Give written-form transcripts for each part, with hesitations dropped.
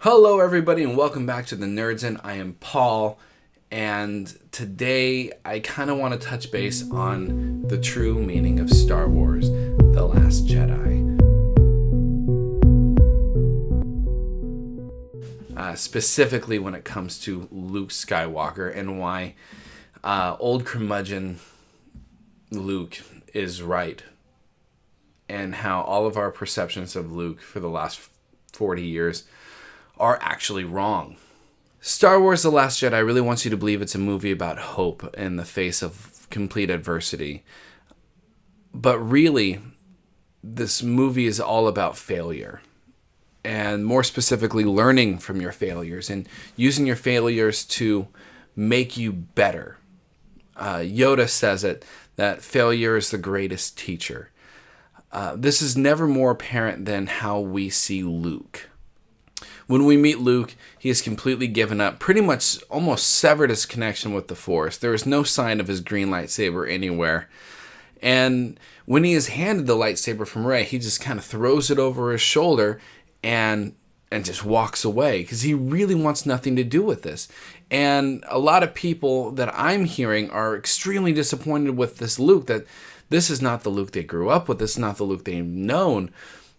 Hello, everybody, and welcome back to the Nerds In. I am Paul, and today I kind of want to touch base on the true meaning of Star Wars: The Last Jedi. Specifically when it comes to Luke Skywalker and why old curmudgeon Luke is right, and how all of our perceptions of Luke for the last 40 years are actually wrong. Star Wars: The Last Jedi really wants you to believe it's a movie about hope in the face of complete adversity. But really, this movie is all about failure. And more specifically, learning from your failures and using your failures to make you better. Yoda says it, that failure is the greatest teacher. This is never more apparent than how we see Luke. When we meet Luke, he has completely given up, pretty much almost severed his connection with the Force. There is no sign of his green lightsaber anywhere. And when he is handed the lightsaber from Rey, he just kind of throws it over his shoulder and just walks away because he really wants nothing to do with this. And a lot of people that I'm hearing are extremely disappointed with this Luke, that this is not the Luke they grew up with, this is not the Luke they've known,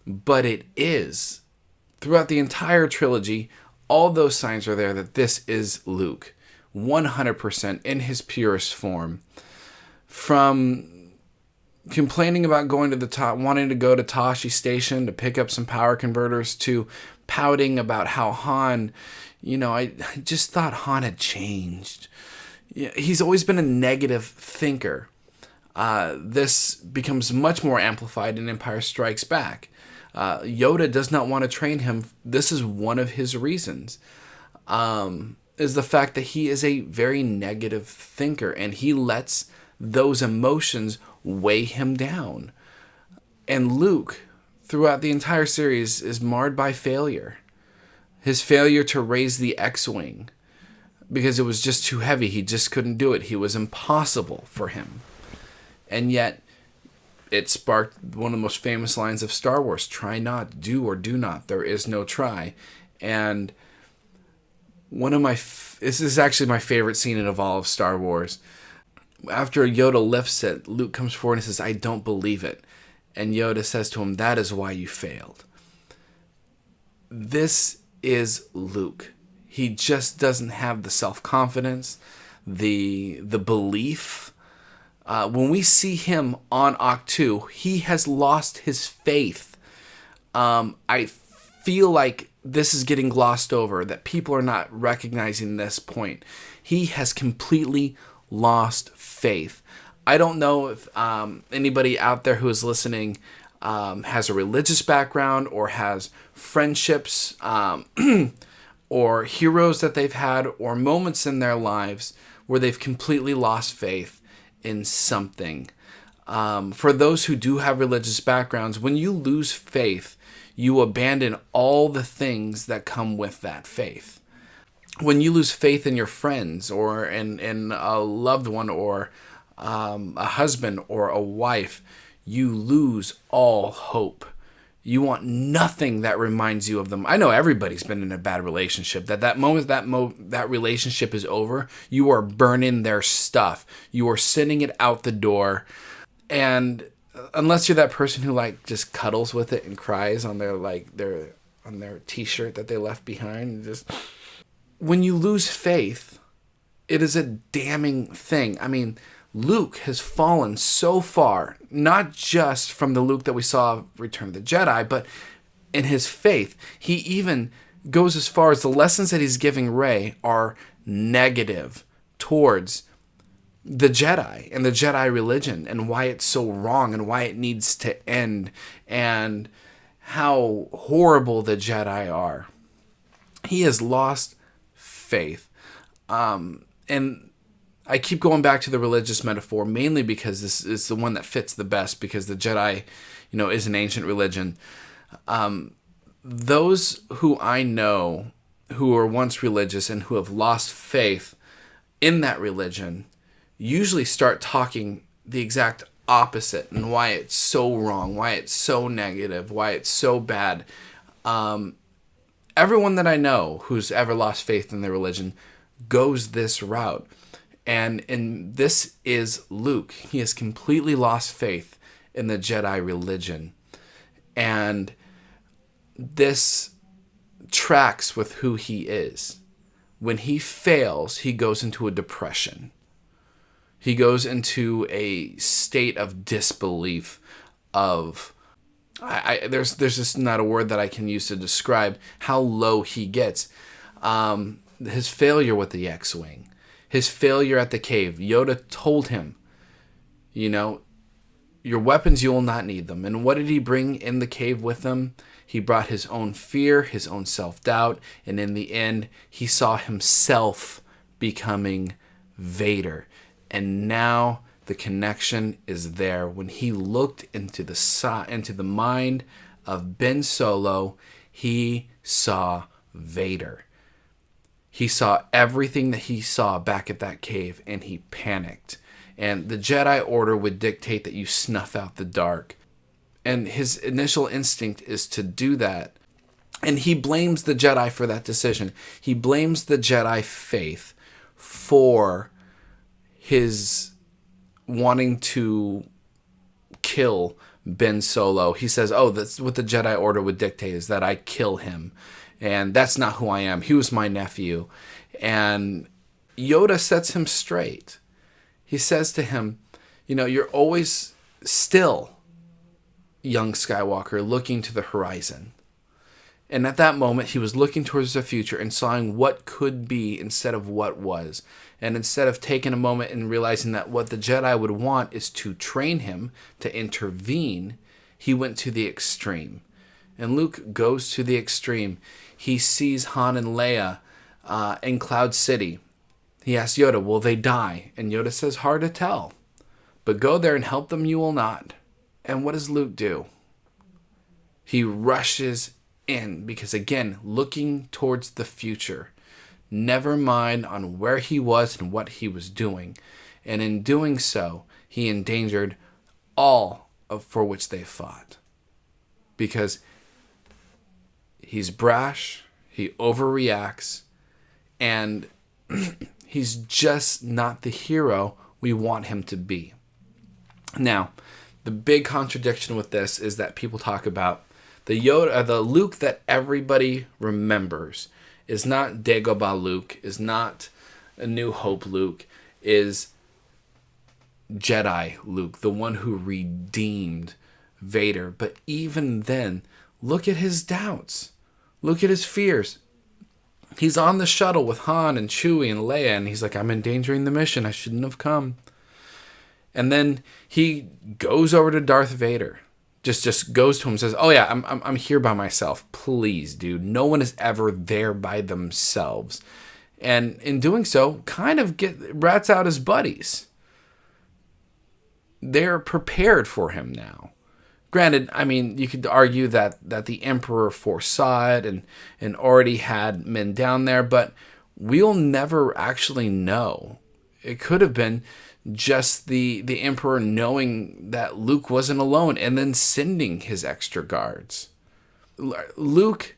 but it is. Throughout the entire trilogy, all those signs are there that this is Luke, 100% in his purest form. From complaining about going to the top, wanting to go to Tashi Station to pick up some power converters, to pouting about how Han, I just thought Han had changed. He's always been a negative thinker. This becomes much more amplified in Empire Strikes Back. Yoda does not want to train him. This is one of his reasons, is the fact that he is a very negative thinker and he lets those emotions weigh him down. And Luke, throughout the entire series, is marred by failure. His failure to raise the X-Wing because it was just too heavy. He just couldn't do it. It was impossible for him. And yet, it sparked one of the most famous lines of Star Wars: try not, do or do not. There is no try. And this is actually my favorite scene in all of Star Wars. After Yoda lifts it, Luke comes forward and says, "I don't believe it." And Yoda says to him, "That is why you failed." This is Luke. He just doesn't have the self-confidence, the belief. When we see him on Ahch-To, he has lost his faith. I feel like this is getting glossed over, that people are not recognizing this point. He has completely lost faith. I don't know if anybody out there who is listening has a religious background or has friendships or heroes that they've had or moments in their lives where they've completely lost faith in something. For those who do have religious backgrounds, when you lose faith, you abandon all the things that come with that faith. When you lose faith in your friends or in a loved one or a husband or a wife, you lose all hope. You want nothing that reminds you of them. I know everybody's been in a bad relationship. That moment that relationship is over, you are burning their stuff. You are sending it out the door. And unless you're that person who just cuddles with it and cries on their t-shirt that they left behind, when you lose faith, it is a damning thing. I mean, Luke has fallen so far, not just from the Luke that we saw Return of the Jedi, but in his faith. He even goes as far as the lessons that he's giving Rey are negative towards the Jedi and the Jedi religion and why it's so wrong and why it needs to end and how horrible the Jedi are. He has lost faith. And I keep going back to the religious metaphor mainly because this is the one that fits the best, because the Jedi, is an ancient religion. Those who I know who were once religious and who have lost faith in that religion usually start talking the exact opposite and why it's so wrong, why it's so negative, why it's so bad. Everyone that I know who's ever lost faith in their religion goes this route. And this is Luke. He has completely lost faith in the Jedi religion. And this tracks with who he is. When he fails, he goes into a depression. He goes into a state of disbelief of... there's just not a word that I can use to describe how low he gets. His failure with the X-Wing. His failure at the cave. Yoda told him, your weapons, you will not need them. And what did he bring in the cave with him? He brought his own fear, his own self-doubt, and in the end, he saw himself becoming Vader. And now the connection is there. When he looked into the mind of Ben Solo, he saw Vader. He saw everything that he saw back at that cave, and he panicked. And the Jedi Order would dictate that you snuff out the dark. And his initial instinct is to do that. And he blames the Jedi for that decision. He blames the Jedi faith for his wanting to kill Ben Solo. He says, that's what the Jedi Order would dictate, is that I kill him. And that's not who I am. He was my nephew. And Yoda sets him straight. He says to him, you're always still, young Skywalker, looking to the horizon. And at that moment, he was looking towards the future and seeing what could be instead of what was. And instead of taking a moment and realizing that what the Jedi would want is to train him, to intervene, he went to the extreme. And Luke goes to the extreme. He sees Han and Leia in Cloud City. He asks Yoda, will they die? And Yoda says, hard to tell. But go there and help them, you will not. And what does Luke do? He rushes in because, again, looking towards the future. Never mind on where he was and what he was doing. And in doing so, he endangered all for which they fought. Because he's brash, he overreacts, and he's just not the hero we want him to be. Now, the big contradiction with this is that people talk about the Luke that everybody remembers is not Dagobah Luke, is not A New Hope Luke, is Jedi Luke, the one who redeemed Vader. But even then, look at his doubts. Look at his fears. He's on the shuttle with Han and Chewie and Leia, and he's like, I'm endangering the mission. I shouldn't have come. And then he goes over to Darth Vader. Just goes to him and says, oh yeah, I'm here by myself. Please, dude. No one is ever there by themselves. And in doing so, kind of rats out his buddies. They're prepared for him now. Granted, I mean, you could argue that the Emperor foresaw it and already had men down there, but we'll never actually know. It could have been just the Emperor knowing that Luke wasn't alone and then sending his extra guards. Luke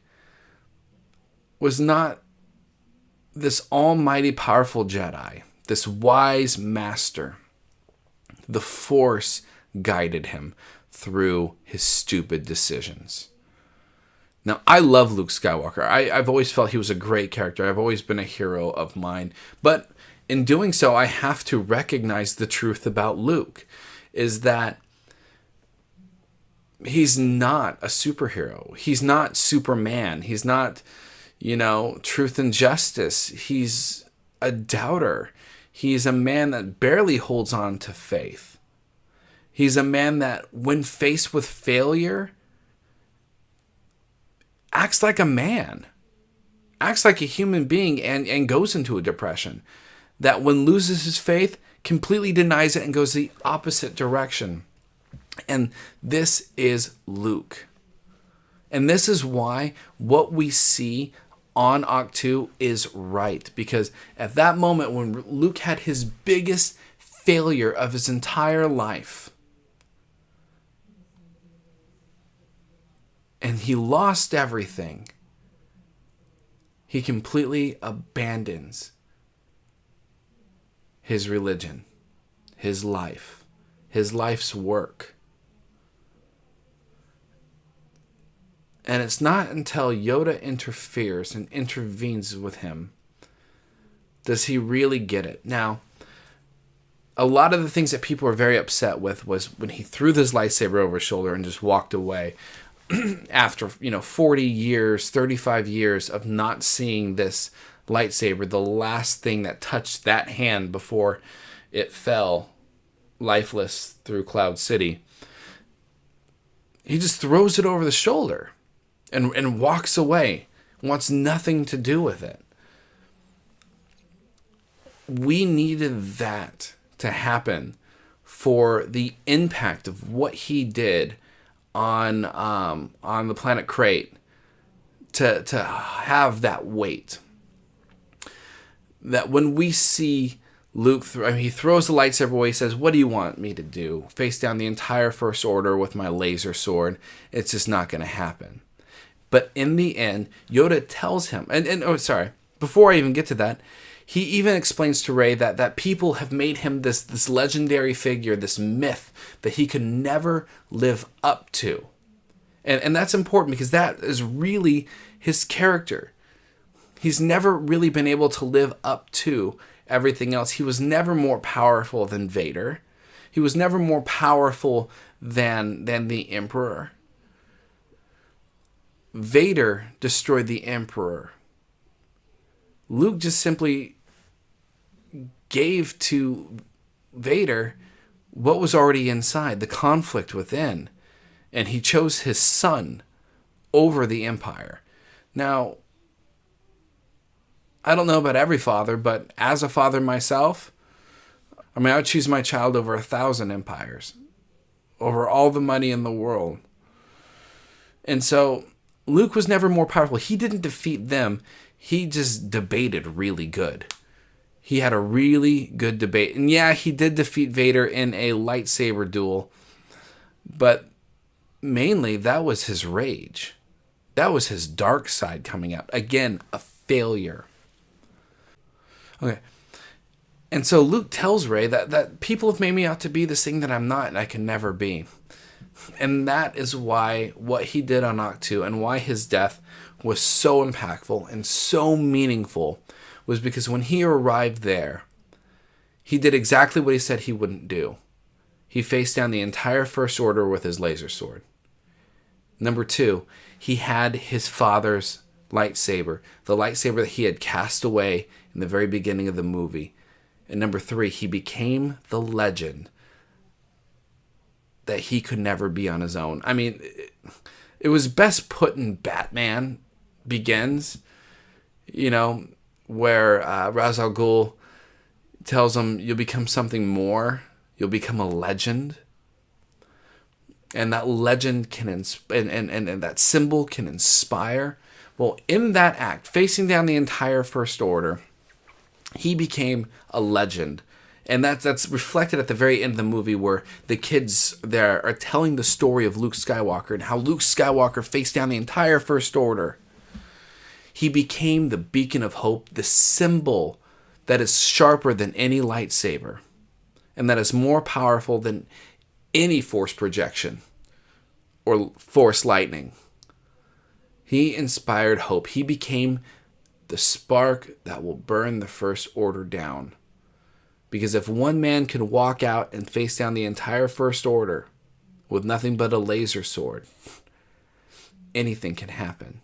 was not this almighty powerful Jedi, this wise master. The Force guided him through his stupid decisions. Now, I love Luke Skywalker. I've always felt he was a great character. I've always been a hero of mine. But in doing so, I have to recognize the truth about Luke, is that he's not a superhero. He's not Superman. He's not, truth and justice. He's a doubter. He's a man that barely holds on to faith. He's a man that, when faced with failure, acts like a man, acts like a human being, and goes into a depression. That when loses his faith, completely denies it and goes the opposite direction. And this is Luke. And this is why what we see on Ahch-To is right. Because at that moment when Luke had his biggest failure of his entire life, and he lost everything, He completely abandons his religion, his life, his life's work. And it's not until Yoda interferes and intervenes with him does he really get it. Now, a lot of the things that people were very upset with was when he threw this lightsaber over his shoulder and just walked away after, 40 years, 35 years of not seeing this lightsaber, the last thing that touched that hand before it fell lifeless through Cloud City. He just throws it over the shoulder and walks away, wants nothing to do with it. We needed that to happen for the impact of what he did on the planet Crate to have that weight. That when we see Luke, he throws the lightsaber away, he says, "What do you want me to do? Face down the entire First Order with my laser sword? It's just not going to happen." But in the end, Yoda tells him, before I even get to that, he even explains to Rey that people have made him this legendary figure, this myth that he could never live up to. And that's important because that is really his character. He's never really been able to live up to everything else. He was never more powerful than Vader. He was never more powerful than the Emperor. Vader destroyed the Emperor. Luke just simply gave to Vader what was already inside, the conflict within. And he chose his son over the Empire. Now, I don't know about every father, but as a father myself, I would choose my child over 1,000 empires, over all the money in the world. And so Luke was never more powerful. He didn't defeat them. He just debated really good. He had a really good debate. And yeah, he did defeat Vader in a lightsaber duel. But mainly, that was his rage. That was his dark side coming out. Again, a failure. Okay. And so Luke tells Rey that people have made me out to be this thing that I'm not and I can never be. And that is why what he did on Ahch-To and why his death was so impactful and so meaningful was because when he arrived there, he did exactly what he said he wouldn't do. He faced down the entire First Order with his laser sword. Number 2, he had his father's lightsaber, the lightsaber that he had cast away in the very beginning of the movie. And number 3, he became the legend that he could never be on his own. I mean, it was best put in Batman Begins, where Ra's al Ghul tells him, "You'll become something more. You'll become a legend." And that legend can and that symbol can inspire. Well, in that act, facing down the entire First Order, he became a legend. And that's reflected at the very end of the movie where the kids there are telling the story of Luke Skywalker and how Luke Skywalker faced down the entire First Order. He became the beacon of hope, the symbol that is sharper than any lightsaber and that is more powerful than any force projection or force lightning. He inspired hope. He became the spark that will burn the First Order down. Because if one man can walk out and face down the entire First Order with nothing but a laser sword, anything can happen.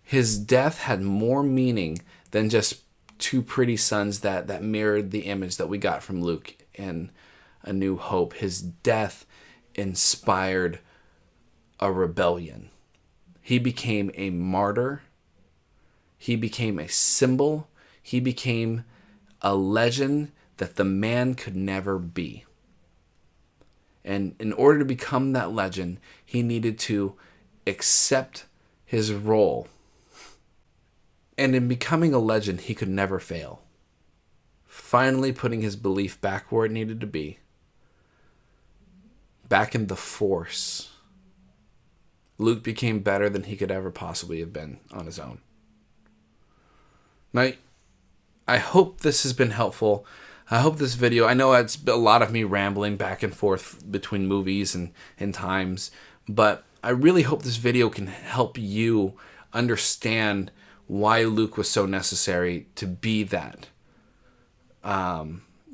His death had more meaning than just two pretty sons that mirrored the image that we got from Luke in A New Hope. His death inspired a rebellion. He became a martyr. He became a symbol. He became a legend that the man could never be. And in order to become that legend, he needed to accept his role. And in becoming a legend, he could never fail. Finally putting his belief back where it needed to be. Back in the Force. Luke became better than he could ever possibly have been on his own. Now, I hope this has been helpful. I hope this video, I know it's a lot of me rambling back and forth between movies and times, but I really hope this video can help you understand why Luke was so necessary to be that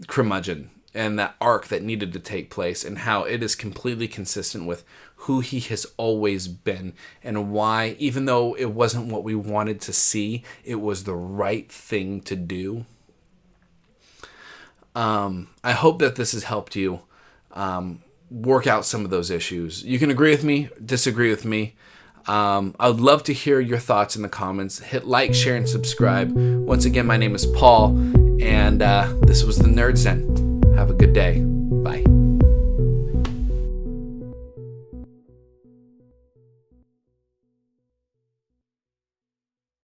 curmudgeon and that arc that needed to take place, and how it is completely consistent with who he has always been, and why, even though it wasn't what we wanted to see, it was the right thing to do. I hope that this has helped you work out some of those issues. You can agree with me, disagree with me. I would love to hear your thoughts in the comments. Hit like, share, and subscribe. Once again, my name is Paul, and this was the Nerd Zen. Have a good day.